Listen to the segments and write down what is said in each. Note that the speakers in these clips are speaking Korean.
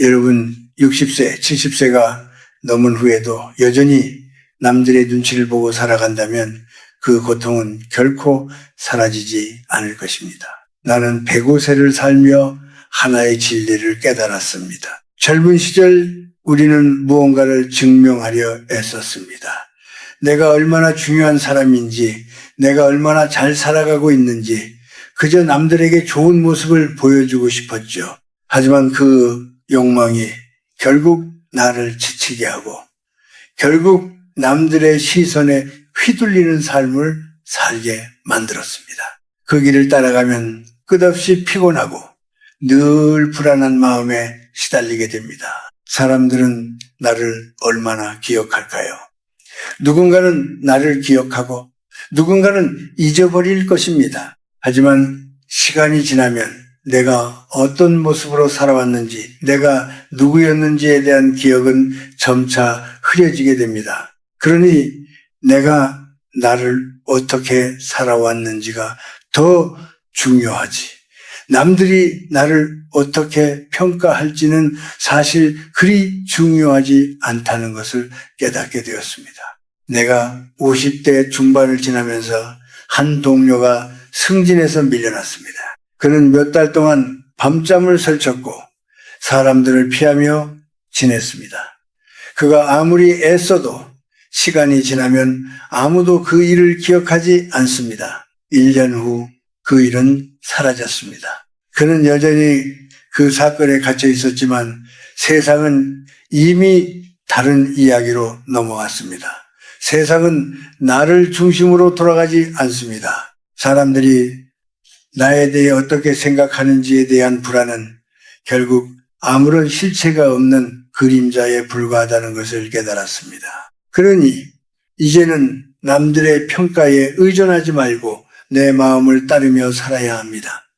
여러분 60세, 70세가 넘은 후에도 여전히 남들의 눈치를 보고 살아간다면 그 고통은 결코 사라지지 않을 것입니다. 나는 105세를 살며 하나의 진리를 깨달았습니다. 젊은 시절 우리는 무언가를 증명하려 애썼습니다. 내가 얼마나 중요한 사람인지, 내가 얼마나 잘 살아가고 있는지 그저 남들에게 좋은 모습을 보여주고 싶었죠. 하지만 그 욕망이 결국 나를 지치게 하고 결국 남들의 시선에 휘둘리는 삶을 살게 만들었습니다. 그 길을 따라가면 끝없이 피곤하고 늘 불안한 마음에 시달리게 됩니다. 사람들은 나를 얼마나 기억할까요? 누군가는 나를 기억하고 누군가는 잊어버릴 것입니다. 하지만 시간이 지나면 내가 어떤 모습으로 살아왔는지, 내가 누구였는지에 대한 기억은 점차 흐려지게 됩니다. 그러니 내가 나를 어떻게 살아왔는지가 더 중요하지. 남들이 나를 어떻게 평가할지는 사실 그리 중요하지 않다는 것을 깨닫게 되었습니다. 내가 50대 중반을 지나면서 한 동료가 승진해서 밀려났습니다. 그는 몇 달 동안 밤잠을 설쳤고 사람들을 피하며 지냈습니다. 그가 아무리 애써도 시간이 지나면 아무도 그 일을 기억하지 않습니다. 1년 후 그 일은 사라졌습니다. 그는 여전히 그 사건에 갇혀 있었지만 세상은 이미 다른 이야기로 넘어갔습니다. 세상은 나를 중심으로 돌아가지 않습니다. 사람들이 나에 대해 어떻게 생각하는지에 대한 불안은 결국 아무런 실체가 없는 그림자에 불과하다는 것을 깨달았습니다. 그러니 이제는 남들의 평가에 의존하지 말고 내 마음을 따르며 살아야 합니다.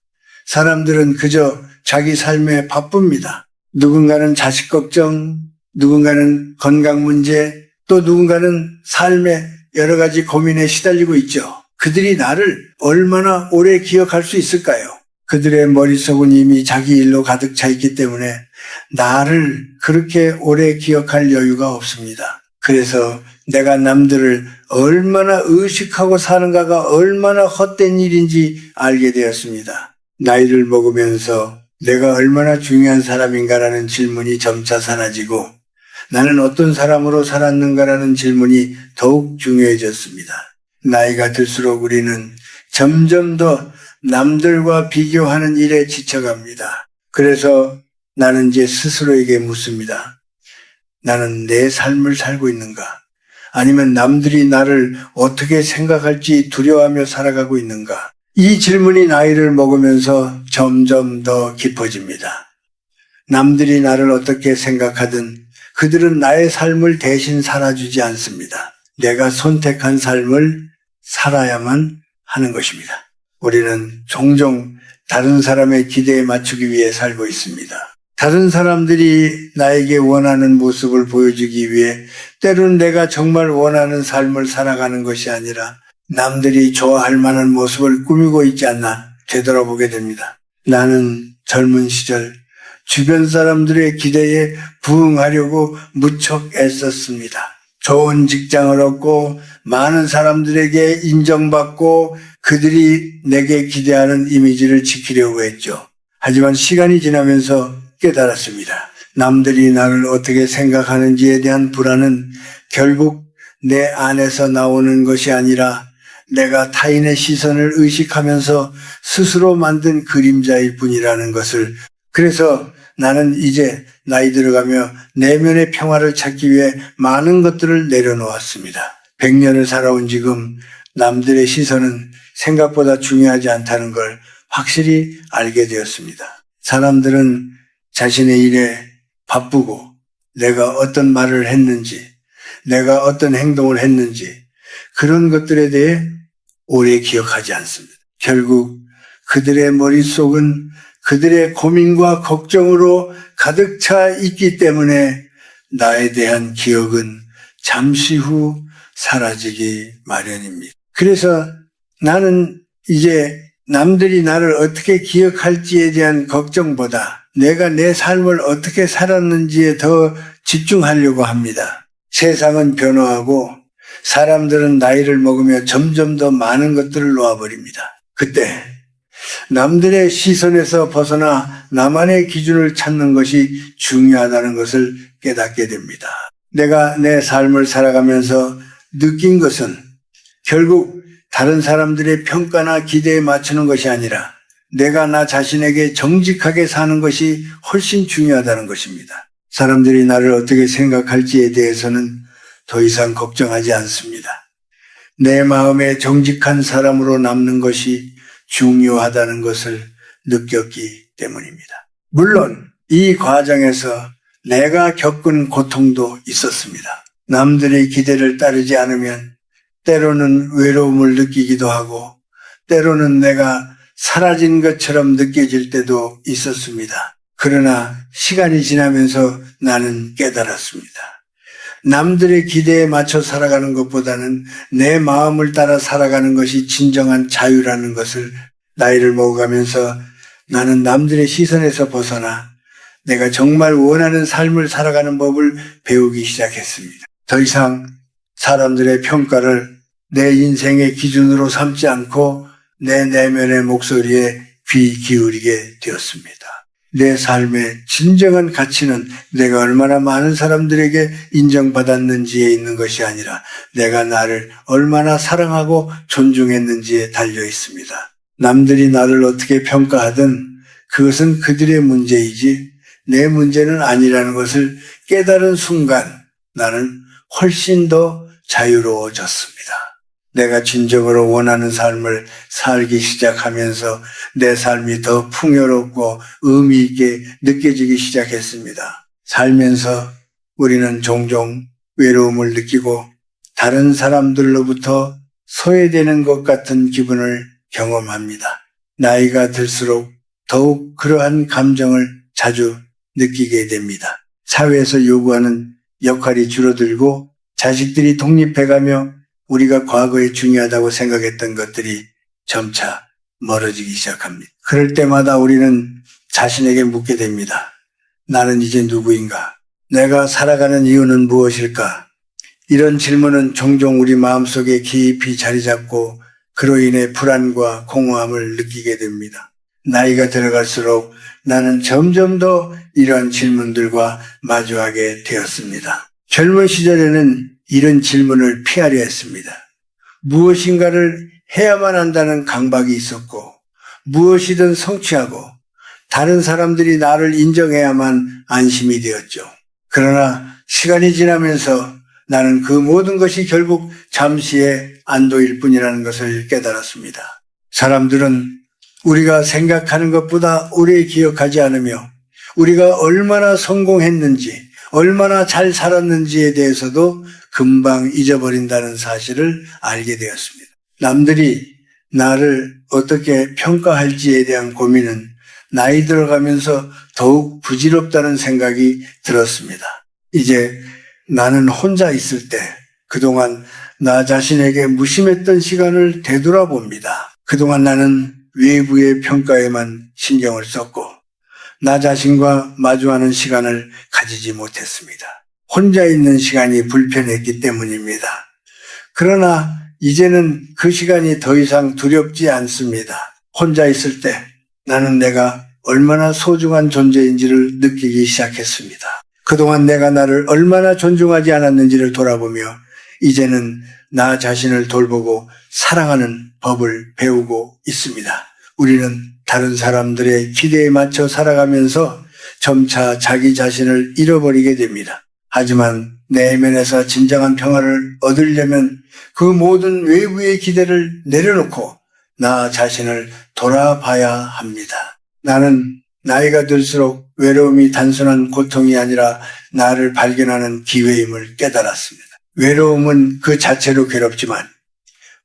사람들은 그저 자기 삶에 바쁩니다. 누군가는 자식 걱정, 누군가는 건강 문제, 또 누군가는 삶의 여러 가지 고민에 시달리고 있죠. 그들이 나를 얼마나 오래 기억할 수 있을까요? 그들의 머릿속은 이미 자기 일로 가득 차 있기 때문에 나를 그렇게 오래 기억할 여유가 없습니다. 그래서 내가 남들을 얼마나 의식하고 사는가가 얼마나 헛된 일인지 알게 되었습니다. 나이를 먹으면서 내가 얼마나 중요한 사람인가라는 질문이 점차 사라지고 나는 어떤 사람으로 살았는가라는 질문이 더욱 중요해졌습니다. 나이가 들수록 우리는 점점 더 남들과 비교하는 일에 지쳐갑니다. 그래서 나는 이제 스스로에게 묻습니다. 나는 내 삶을 살고 있는가? 아니면 남들이 나를 어떻게 생각할지 두려워하며 살아가고 있는가? 이 질문이 나이를 먹으면서 점점 더 깊어집니다. 남들이 나를 어떻게 생각하든 그들은 나의 삶을 대신 살아주지 않습니다. 내가 선택한 삶을 살아야만 하는 것입니다. 우리는 종종 다른 사람의 기대에 맞추기 위해 살고 있습니다. 다른 사람들이 나에게 원하는 모습을 보여주기 위해 때로는 내가 정말 원하는 삶을 살아가는 것이 아니라 남들이 좋아할 만한 모습을 꾸미고 있지 않나 되돌아보게 됩니다. 나는 젊은 시절 주변 사람들의 기대에 부응하려고 무척 애썼습니다. 좋은 직장을 얻고 많은 사람들에게 인정받고 그들이 내게 기대하는 이미지를 지키려고 했죠. 하지만 시간이 지나면서 깨달았습니다. 남들이 나를 어떻게 생각하는지에 대한 불안은 결국 내 안에서 나오는 것이 아니라 내가 타인의 시선을 의식하면서 스스로 만든 그림자일 뿐이라는 것을, 그래서 나는 이제 나이 들어가며 내면의 평화를 찾기 위해 많은 것들을 내려놓았습니다. 100년을 살아온 지금 남들의 시선은 생각보다 중요하지 않다는 걸 확실히 알게 되었습니다. 사람들은 자신의 일에 바쁘고 내가 어떤 말을 했는지, 내가 어떤 행동을 했는지 그런 것들에 대해 오래 기억하지 않습니다. 결국 그들의 머릿속은 그들의 고민과 걱정으로 가득 차 있기 때문에 나에 대한 기억은 잠시 후 사라지기 마련입니다. 그래서 나는 이제 남들이 나를 어떻게 기억할지에 대한 걱정보다 내가 내 삶을 어떻게 살았는지에 더 집중하려고 합니다. 세상은 변화하고 사람들은 나이를 먹으며 점점 더 많은 것들을 놓아버립니다. 그때 남들의 시선에서 벗어나 나만의 기준을 찾는 것이 중요하다는 것을 깨닫게 됩니다. 내가 내 삶을 살아가면서 느낀 것은 결국 다른 사람들의 평가나 기대에 맞추는 것이 아니라 내가 나 자신에게 정직하게 사는 것이 훨씬 중요하다는 것입니다. 사람들이 나를 어떻게 생각할지에 대해서는 더 이상 걱정하지 않습니다. 내 마음에 정직한 사람으로 남는 것이 중요하다는 것을 느꼈기 때문입니다. 물론 이 과정에서 내가 겪은 고통도 있었습니다. 남들의 기대를 따르지 않으면 때로는 외로움을 느끼기도 하고 때로는 내가 사라진 것처럼 느껴질 때도 있었습니다. 그러나 시간이 지나면서 나는 깨달았습니다. 남들의 기대에 맞춰 살아가는 것보다는 내 마음을 따라 살아가는 것이 진정한 자유라는 것을 나이를 먹어가면서 나는 남들의 시선에서 벗어나 내가 정말 원하는 삶을 살아가는 법을 배우기 시작했습니다. 더 이상 사람들의 평가를 내 인생의 기준으로 삼지 않고 내 내면의 목소리에 귀 기울이게 되었습니다. 내 삶의 진정한 가치는 내가 얼마나 많은 사람들에게 인정받았는지에 있는 것이 아니라 내가 나를 얼마나 사랑하고 존중했는지에 달려 있습니다. 남들이 나를 어떻게 평가하든 그것은 그들의 문제이지 내 문제는 아니라는 것을 깨달은 순간 나는 훨씬 더 자유로워졌습니다. 내가 진정으로 원하는 삶을 살기 시작하면서 내 삶이 더 풍요롭고 의미 있게 느껴지기 시작했습니다. 살면서 우리는 종종 외로움을 느끼고 다른 사람들로부터 소외되는 것 같은 기분을 경험합니다. 나이가 들수록 더욱 그러한 감정을 자주 느끼게 됩니다. 사회에서 요구하는 역할이 줄어들고 자식들이 독립해가며 우리가 과거에 중요하다고 생각했던 것들이 점차 멀어지기 시작합니다. 그럴 때마다 우리는 자신에게 묻게 됩니다. 나는 이제 누구인가? 내가 살아가는 이유는 무엇일까? 이런 질문은 종종 우리 마음속에 깊이 자리 잡고 그로 인해 불안과 공허함을 느끼게 됩니다. 나이가 들어갈수록 나는 점점 더 이런 질문들과 마주하게 되었습니다. 젊은 시절에는 이런 질문을 피하려 했습니다. 무엇인가를 해야만 한다는 강박이 있었고 무엇이든 성취하고 다른 사람들이 나를 인정해야만 안심이 되었죠. 그러나 시간이 지나면서 나는 그 모든 것이 결국 잠시의 안도일 뿐이라는 것을 깨달았습니다. 사람들은 우리가 생각하는 것보다 오래 기억하지 않으며 우리가 얼마나 성공했는지 얼마나 잘 살았는지에 대해서도 금방 잊어버린다는 사실을 알게 되었습니다. 남들이 나를 어떻게 평가할지에 대한 고민은 나이 들어가면서 더욱 부질없다는 생각이 들었습니다. 이제 나는 혼자 있을 때 그동안 나 자신에게 무심했던 시간을 되돌아봅니다. 그동안 나는 외부의 평가에만 신경을 썼고 나 자신과 마주하는 시간을 가지지 못했습니다. 혼자 있는 시간이 불편했기 때문입니다. 그러나 이제는 그 시간이 더 이상 두렵지 않습니다. 혼자 있을 때 나는 내가 얼마나 소중한 존재인지를 느끼기 시작했습니다. 그동안 내가 나를 얼마나 존중하지 않았는지를 돌아보며 이제는 나 자신을 돌보고 사랑하는 법을 배우고 있습니다. 우리는 다른 사람들의 기대에 맞춰 살아가면서 점차 자기 자신을 잃어버리게 됩니다. 하지만 내면에서 진정한 평화를 얻으려면 그 모든 외부의 기대를 내려놓고 나 자신을 돌아봐야 합니다. 나는 나이가 들수록 외로움이 단순한 고통이 아니라 나를 발견하는 기회임을 깨달았습니다. 외로움은 그 자체로 괴롭지만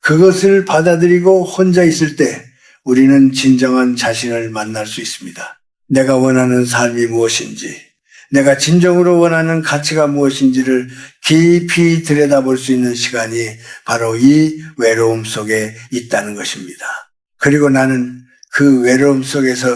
그것을 받아들이고 혼자 있을 때 우리는 진정한 자신을 만날 수 있습니다. 내가 원하는 삶이 무엇인지, 내가 진정으로 원하는 가치가 무엇인지를 깊이 들여다볼 수 있는 시간이 바로 이 외로움 속에 있다는 것입니다. 그리고 나는 그 외로움 속에서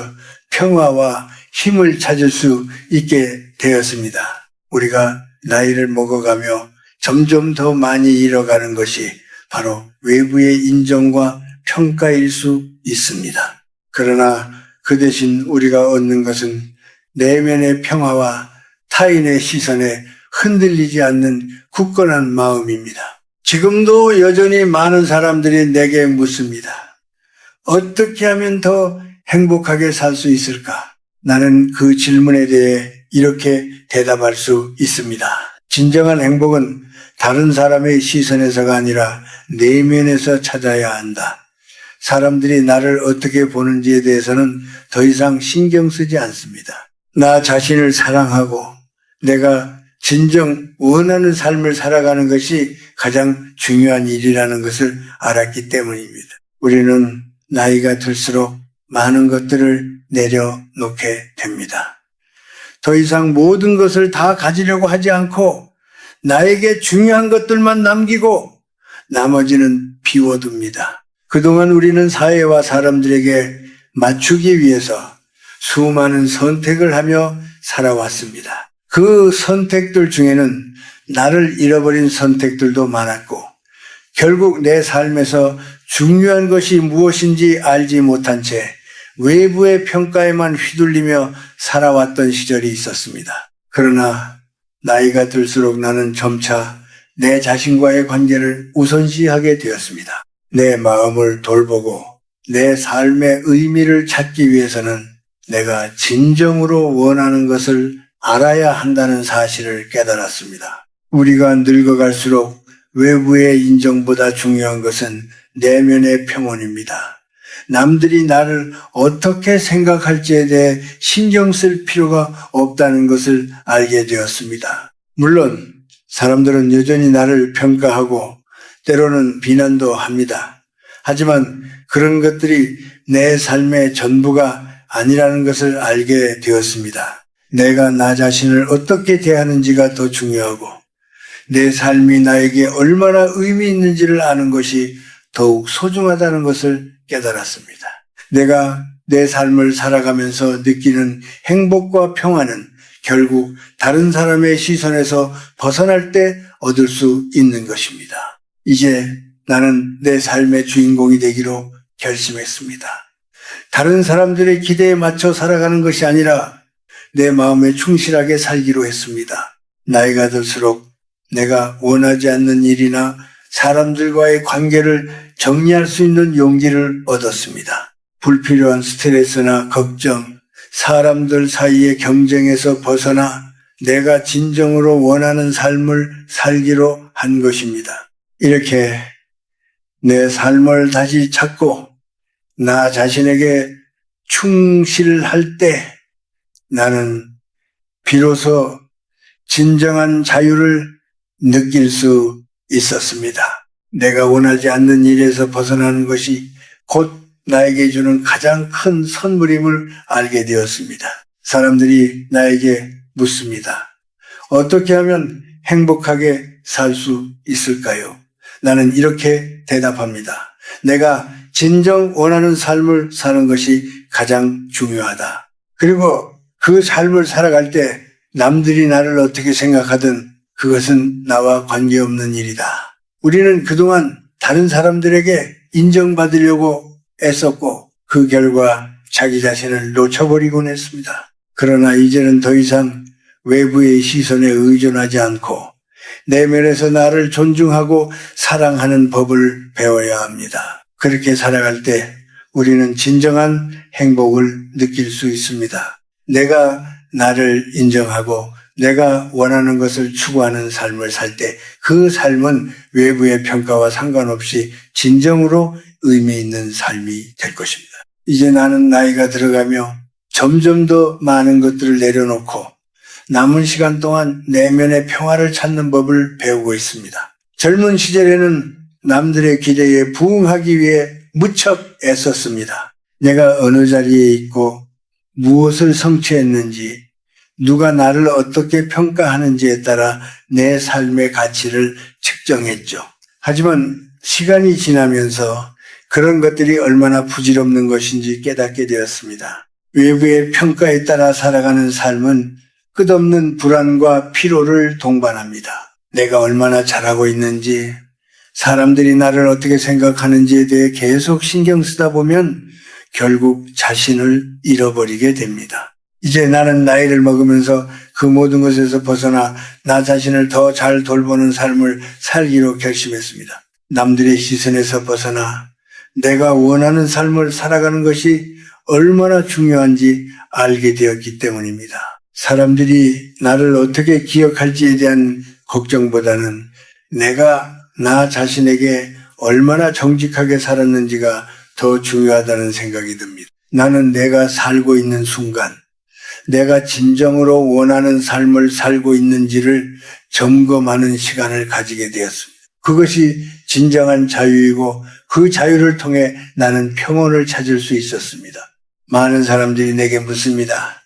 평화와 힘을 찾을 수 있게 되었습니다. 우리가 나이를 먹어가며 점점 더 많이 잃어가는 것이 바로 외부의 인정과 평가일 수 있습니다. 그러나 그 대신 우리가 얻는 것은 내면의 평화와 타인의 시선에 흔들리지 않는 굳건한 마음입니다. 지금도 여전히 많은 사람들이 내게 묻습니다. 어떻게 하면 더 행복하게 살 수 있을까? 나는 그 질문에 대해 이렇게 대답할 수 있습니다. 진정한 행복은 다른 사람의 시선에서가 아니라 내면에서 찾아야 한다. 사람들이 나를 어떻게 보는지에 대해서는 더 이상 신경 쓰지 않습니다. 나 자신을 사랑하고 내가 진정 원하는 삶을 살아가는 것이 가장 중요한 일이라는 것을 알았기 때문입니다. 우리는 나이가 들수록 많은 것들을 내려놓게 됩니다. 더 이상 모든 것을 다 가지려고 하지 않고 나에게 중요한 것들만 남기고 나머지는 비워둡니다. 그동안 우리는 사회와 사람들에게 맞추기 위해서 수많은 선택을 하며 살아왔습니다. 그 선택들 중에는 나를 잃어버린 선택들도 많았고 결국 내 삶에서 중요한 것이 무엇인지 알지 못한 채 외부의 평가에만 휘둘리며 살아왔던 시절이 있었습니다. 그러나 나이가 들수록 나는 점차 내 자신과의 관계를 우선시하게 되었습니다. 내 마음을 돌보고 내 삶의 의미를 찾기 위해서는 내가 진정으로 원하는 것을 알아야 한다는 사실을 깨달았습니다. 우리가 늙어갈수록 외부의 인정보다 중요한 것은 내면의 평온입니다. 남들이 나를 어떻게 생각할지에 대해 신경 쓸 필요가 없다는 것을 알게 되었습니다. 물론 사람들은 여전히 나를 평가하고 때로는 비난도 합니다. 하지만 그런 것들이 내 삶의 전부가 아니라는 것을 알게 되었습니다. 내가 나 자신을 어떻게 대하는지가 더 중요하고 내 삶이 나에게 얼마나 의미 있는지를 아는 것이 더욱 소중하다는 것을 깨달았습니다. 내가 내 삶을 살아가면서 느끼는 행복과 평화는 결국 다른 사람의 시선에서 벗어날 때 얻을 수 있는 것입니다. 이제 나는 내 삶의 주인공이 되기로 결심했습니다. 다른 사람들의 기대에 맞춰 살아가는 것이 아니라 내 마음에 충실하게 살기로 했습니다. 나이가 들수록 내가 원하지 않는 일이나 사람들과의 관계를 정리할 수 있는 용기를 얻었습니다. 불필요한 스트레스나 걱정, 사람들 사이의 경쟁에서 벗어나 내가 진정으로 원하는 삶을 살기로 한 것입니다. 이렇게 내 삶을 다시 찾고 나 자신에게 충실할 때 나는 비로소 진정한 자유를 느낄 수 있었습니다. 내가 원하지 않는 일에서 벗어나는 것이 곧 나에게 주는 가장 큰 선물임을 알게 되었습니다. 사람들이 나에게 묻습니다. 어떻게 하면 행복하게 살 수 있을까요? 나는 이렇게 대답합니다. 내가 진정 원하는 삶을 사는 것이 가장 중요하다. 그리고 그 삶을 살아갈 때 남들이 나를 어떻게 생각하든 그것은 나와 관계없는 일이다. 우리는 그동안 다른 사람들에게 인정받으려고 애썼고 그 결과 자기 자신을 놓쳐버리곤 했습니다. 그러나 이제는 더 이상 외부의 시선에 의존하지 않고 내면에서 나를 존중하고 사랑하는 법을 배워야 합니다. 그렇게 살아갈 때 우리는 진정한 행복을 느낄 수 있습니다. 내가 나를 인정하고 내가 원하는 것을 추구하는 삶을 살 때 그 삶은 외부의 평가와 상관없이 진정으로 의미 있는 삶이 될 것입니다. 이제 나는 나이가 들어가며 점점 더 많은 것들을 내려놓고 남은 시간 동안 내면의 평화를 찾는 법을 배우고 있습니다. 젊은 시절에는 남들의 기대에 부응하기 위해 무척 애썼습니다. 내가 어느 자리에 있고 무엇을 성취했는지 누가 나를 어떻게 평가하는지에 따라 내 삶의 가치를 측정했죠. 하지만 시간이 지나면서 그런 것들이 얼마나 부질없는 것인지 깨닫게 되었습니다. 외부의 평가에 따라 살아가는 삶은 끝없는 불안과 피로를 동반합니다. 내가 얼마나 잘하고 있는지, 사람들이 나를 어떻게 생각하는지에 대해 계속 신경 쓰다 보면 결국 자신을 잃어버리게 됩니다. 이제 나는 나이를 먹으면서 그 모든 것에서 벗어나 나 자신을 더 잘 돌보는 삶을 살기로 결심했습니다. 남들의 시선에서 벗어나 내가 원하는 삶을 살아가는 것이 얼마나 중요한지 알게 되었기 때문입니다. 사람들이 나를 어떻게 기억할지에 대한 걱정보다는 내가 나 자신에게 얼마나 정직하게 살았는지가 더 중요하다는 생각이 듭니다. 나는 내가 살고 있는 순간, 내가 진정으로 원하는 삶을 살고 있는지를 점검하는 시간을 가지게 되었습니다. 그것이 진정한 자유이고 그 자유를 통해 나는 평온을 찾을 수 있었습니다. 많은 사람들이 내게 묻습니다.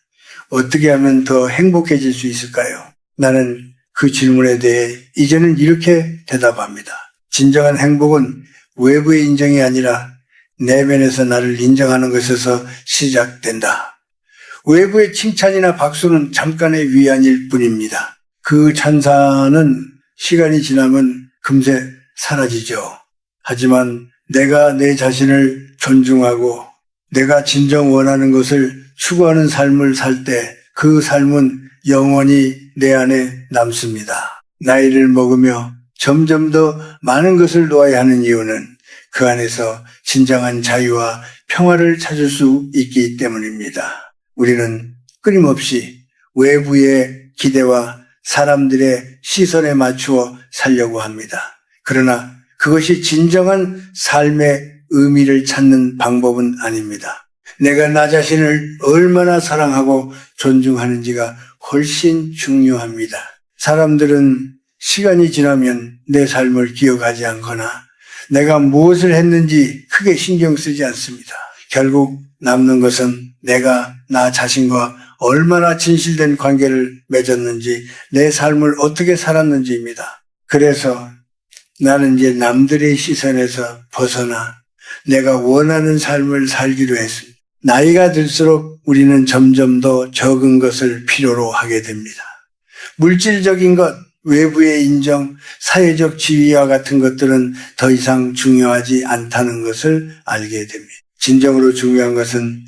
어떻게 하면 더 행복해질 수 있을까요? 나는 그 질문에 대해 이제는 이렇게 대답합니다. 진정한 행복은 외부의 인정이 아니라 내면에서 나를 인정하는 것에서 시작된다. 외부의 칭찬이나 박수는 잠깐의 위안일 뿐입니다. 그 찬사는 시간이 지나면 금세 사라지죠. 하지만 내가 내 자신을 존중하고 내가 진정 원하는 것을 추구하는 삶을 살 때 그 삶은 영원히 내 안에 남습니다. 나이를 먹으며 점점 더 많은 것을 놓아야 하는 이유는 그 안에서 진정한 자유와 평화를 찾을 수 있기 때문입니다. 우리는 끊임없이 외부의 기대와 사람들의 시선에 맞추어 살려고 합니다. 그러나 그것이 진정한 삶의 의미를 찾는 방법은 아닙니다. 내가 나 자신을 얼마나 사랑하고 존중하는지가 훨씬 중요합니다. 사람들은 시간이 지나면 내 삶을 기억하지 않거나 내가 무엇을 했는지 크게 신경 쓰지 않습니다. 결국 남는 것은 내가 나 자신과 얼마나 진실된 관계를 맺었는지, 내 삶을 어떻게 살았는지입니다. 그래서 나는 이제 남들의 시선에서 벗어나 내가 원하는 삶을 살기로 했습니다. 나이가 들수록 우리는 점점 더 적은 것을 필요로 하게 됩니다. 물질적인 것, 외부의 인정, 사회적 지위와 같은 것들은 더 이상 중요하지 않다는 것을 알게 됩니다. 진정으로 중요한 것은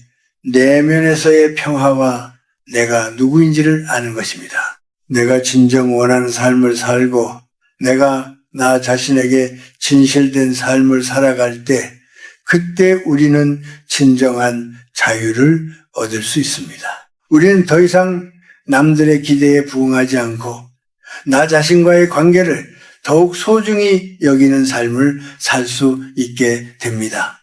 내면에서의 평화와 내가 누구인지를 아는 것입니다. 내가 진정 원하는 삶을 살고 내가 나 자신에게 진실된 삶을 살아갈 때 그때 우리는 진정한 자유를 얻을 수 있습니다. 우리는 더 이상 남들의 기대에 부응하지 않고 나 자신과의 관계를 더욱 소중히 여기는 삶을 살 수 있게 됩니다.